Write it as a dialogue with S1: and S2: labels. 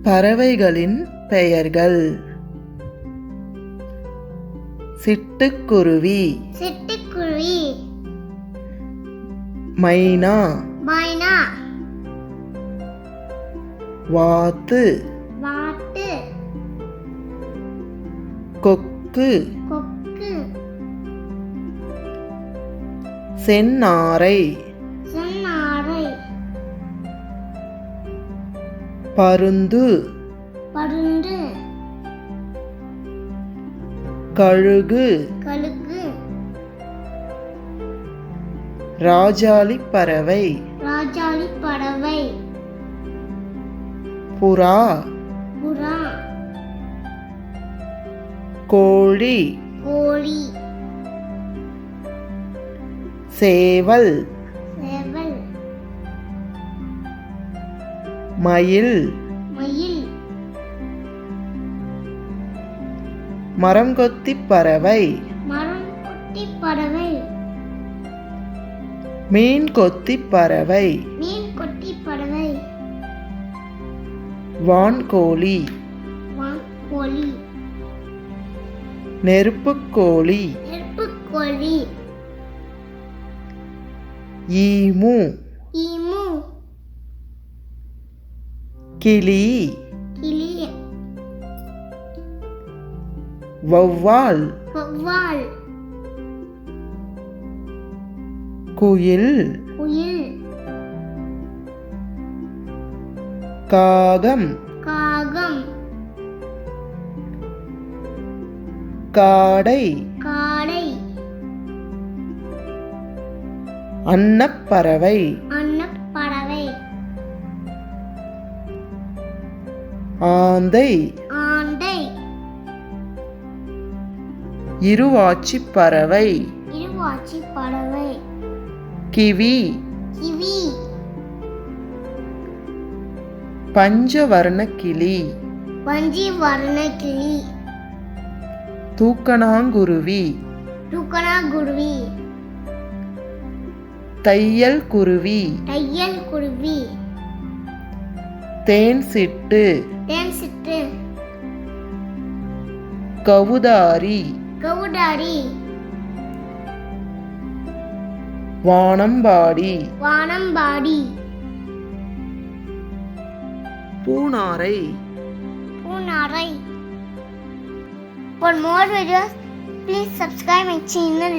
S1: பறவைகளின் பெயர்கள்: சிட்டுக்குருவி,
S2: சிட்டுக்குருவி,
S1: மைனா,
S2: மைனா,
S1: வாத்து,
S2: வாத்து,
S1: கொக்கு,
S2: கொக்கு,
S1: செந்நாரை,
S2: செந்நாரை,
S1: பருந்து,
S2: பருந்து,
S1: கழுகு,
S2: கழுகு,
S1: ராஜாளி பறவை,
S2: ராஜாளி பறவை,
S1: புறா,
S2: புறா,
S1: கோழி,
S2: கோழி,
S1: சேவல்,
S2: சேவல்,
S1: மயில்,
S2: மயில்,
S1: மரங்கொத்தி பறவை,
S2: மரம் கொத்தி பறவை,
S1: மீன் கொத்தி பறவை,
S2: மீன் கொத்தி பறவை,
S1: வான்கோழி,
S2: வான்கோழி,
S1: நெருப்புக்கோழி,
S2: நெருப்புக்கோழி,
S1: ஈமு,
S2: ஈமு,
S1: கிளி,
S2: கிளி,
S1: வௌவால்,
S2: வௌவால்,
S1: குயில்,
S2: குயில்,
S1: காகம்,
S2: காகம்,
S1: காடை,
S2: காடை,
S1: அன்னப்பறவை,
S2: அன்னப்பறவை,
S1: ஆந்தை,
S2: ஆந்தை,
S1: இருவாச்சி பறவை,
S2: இருவாச்சி பறவை,
S1: கிவி,
S2: கிவி,
S1: பஞ்சவர்ண கிளி,
S2: பஞ்சவர்ண கிளி,
S1: தூக்கணாங்குருவி,
S2: தூக்கணாங்குருவி,
S1: தையல் குருவி,
S2: தையல் குருவி,
S1: தேன் சிட்டு,
S2: தேன் சிட்டு,
S1: கவுதாரி,
S2: கவுடாரி,
S1: வானம்பாடி,
S2: வானம்பாடி,
S1: பூனாரை.
S2: பூனாரை. For more videos, please subscribe my channel.